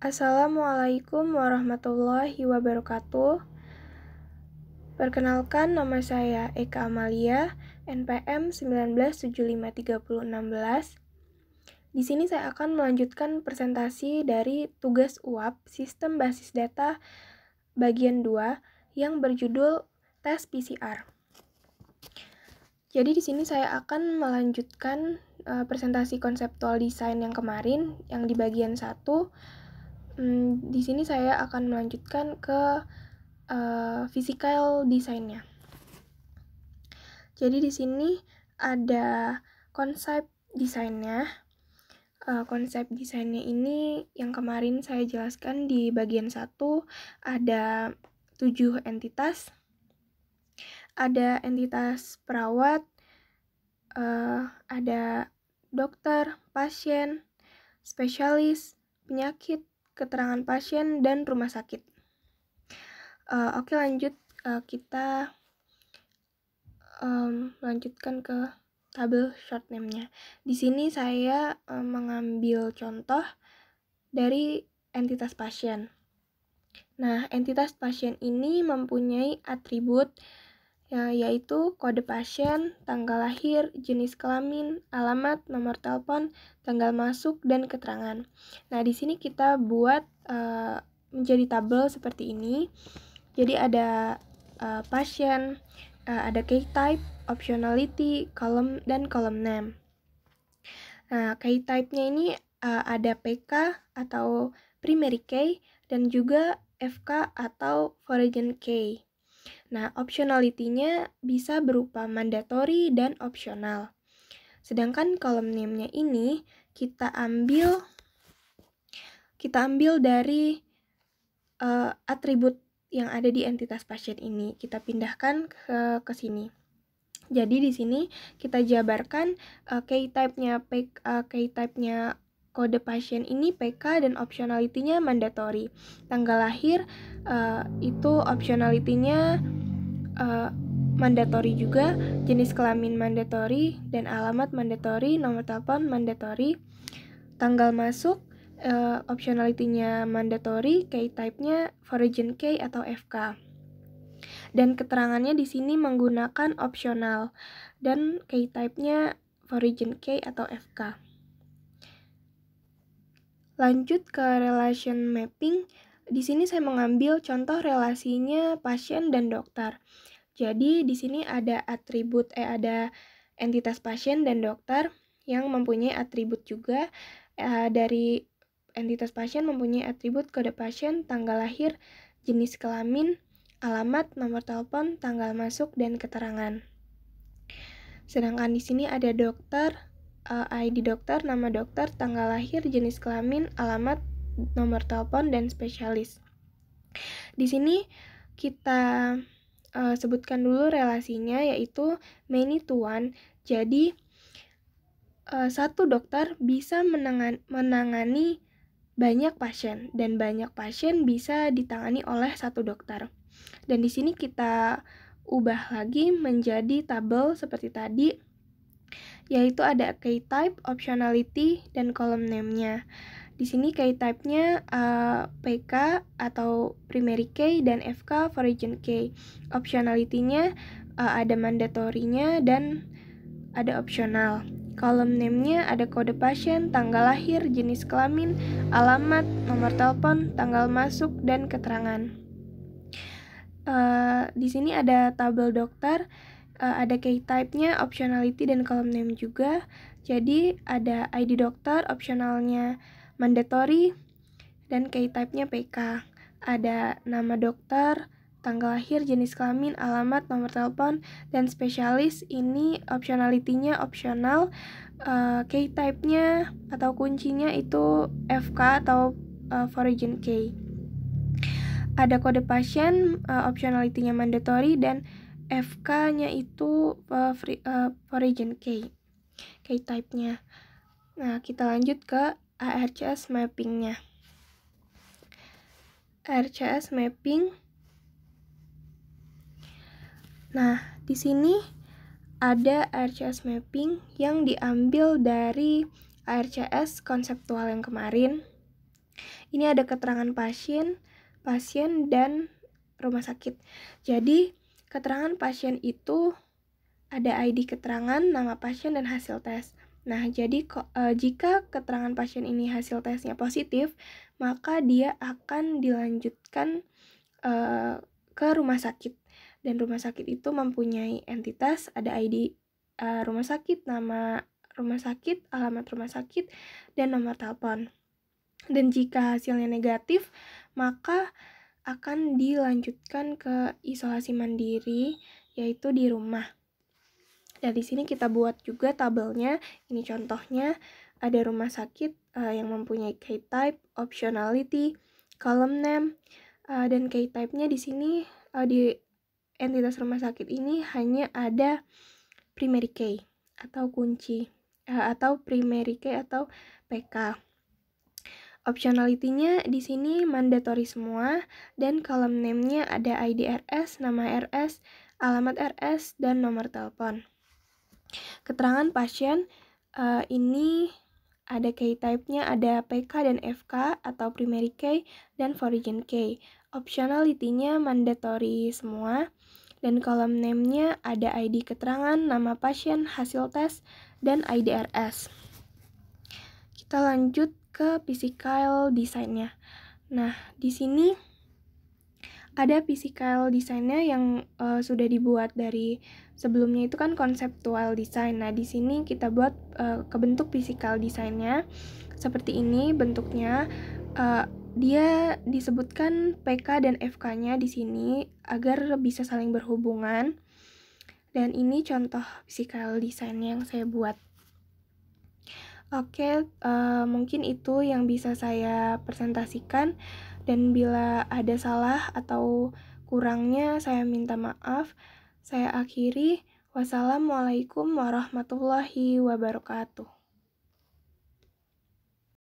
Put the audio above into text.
Assalamualaikum warahmatullahi wabarakatuh. Perkenalkan, nama saya Eka Amalia, NPM 19753016. Di sini saya akan melanjutkan presentasi dari tugas UAP Sistem Basis Data bagian 2 yang berjudul Tes PCR. Jadi di sini saya akan melanjutkan presentasi konseptual desain yang kemarin, yang di bagian 1. Di sini saya akan melanjutkan ke physical desainnya. Jadi di sini ada konsep desainnya. Konsep desainnya ini yang kemarin saya jelaskan di bagian 1, ada 7 entitas. Ada entitas perawat, ada dokter, pasien, spesialis, penyakit, keterangan pasien, dan rumah sakit. Oke, lanjut, kita lanjutkan ke tabel short name-nya. Di sini saya mengambil contoh dari entitas pasien. Nah, entitas pasien ini mempunyai atribut yaitu kode pasien, tanggal lahir, jenis kelamin, alamat, nomor telepon, tanggal masuk, dan keterangan. Nah, di sini kita buat menjadi tabel seperti ini. Jadi ada pasien, ada key type, optionality, column, dan column name. Nah, key type-nya ini ada PK atau primary key dan juga FK atau foreign key. Nah, optionality-nya bisa berupa mandatory dan opsional. Sedangkan column name-nya ini kita ambil dari atribut yang ada di entitas pasien ini. Kita pindahkan ke sini. Jadi di sini kita jabarkan key type-nya kode pasien ini PK dan optionality-nya mandatory. Tanggal lahir itu optionality-nya mandatory juga, jenis kelamin mandatory, dan alamat mandatory, nomor telepon mandatory. Tanggal masuk optionality-nya mandatory, key type-nya foreign key atau FK. Dan keterangannya di sini menggunakan opsional dan key type-nya foreign key atau FK. Lanjut ke relation mapping. Di sini saya mengambil contoh relasinya pasien dan dokter. Jadi di sini ada ada entitas pasien dan dokter yang mempunyai atribut juga. Dari entitas pasien mempunyai atribut kode pasien, tanggal lahir, jenis kelamin, alamat, nomor telepon, tanggal masuk, dan keterangan. Sedangkan di sini ada dokter, ID dokter, nama dokter, tanggal lahir, jenis kelamin, alamat, nomor telepon, dan spesialis. Di sini kita sebutkan dulu relasinya, yaitu many to one. Jadi satu dokter bisa menangani banyak pasien, dan banyak pasien bisa ditangani oleh satu dokter. Dan di sini kita ubah lagi menjadi tabel seperti tadi, yaitu ada key type, optionality, dan column name-nya. Di sini key type-nya PK atau primary key dan FK foreign key. Optionality-nya ada mandatory-nya dan ada opsional. Column name-nya ada kode pasien, tanggal lahir, jenis kelamin, alamat, nomor telepon, tanggal masuk, dan keterangan. Di sini ada tabel dokter, ada key type-nya, optionality, dan column name juga. Jadi ada ID dokter, opsionalnya mandatory, dan key type-nya PK. Ada nama dokter, tanggal lahir, jenis kelamin, alamat, nomor telepon, dan spesialis. Ini optionality-nya opsional, key type-nya atau kuncinya itu FK atau foreign key. Ada kode pasien, optionality-nya mandatory, dan FK-nya itu foreign key type-nya. Nah, kita lanjut ke ARCS mapping-nya. ARCS mapping. Nah, di sini ada ARCS mapping yang diambil dari ARCS konseptual yang kemarin. Ini ada keterangan pasien, dan rumah sakit. Jadi, keterangan pasien itu ada ID keterangan, nama pasien, dan hasil tes. Nah, jadi jika keterangan pasien ini hasil tesnya positif, maka dia akan dilanjutkan ke rumah sakit. Dan rumah sakit itu mempunyai entitas, ada ID rumah sakit, nama rumah sakit, alamat rumah sakit, dan nomor telepon. Dan jika hasilnya negatif, maka akan dilanjutkan ke isolasi mandiri, yaitu di rumah. Dan di sini kita buat juga tabelnya. Ini contohnya, ada rumah sakit yang mempunyai case type, optionality, column name, dan case type-nya di sini di entitas rumah sakit ini hanya ada primary key atau kunci atau primary key atau PK. Optionality-nya di sini mandatory semua, dan column name-nya ada ID RS, nama RS, alamat RS, dan nomor telepon. Keterangan pasien ini ada key type-nya, ada PK dan FK atau primary key dan foreign key. Optionality-nya mandatory semua, dan column name-nya ada ID keterangan, nama pasien, hasil tes, dan ID RS. Kita lanjut ke physical design-nya. Nah, di sini ada physical design-nya yang sudah dibuat dari sebelumnya, itu kan conceptual design. Nah, di sini kita buat ke bentuk physical design-nya seperti ini bentuknya. Dia disebutkan PK dan FK-nya di sini agar bisa saling berhubungan. Dan ini contoh physical design yang saya buat. Oke, mungkin itu yang bisa saya presentasikan, dan bila ada salah atau kurangnya saya minta maaf. Saya akhiri. Wassalamualaikum warahmatullahi wabarakatuh.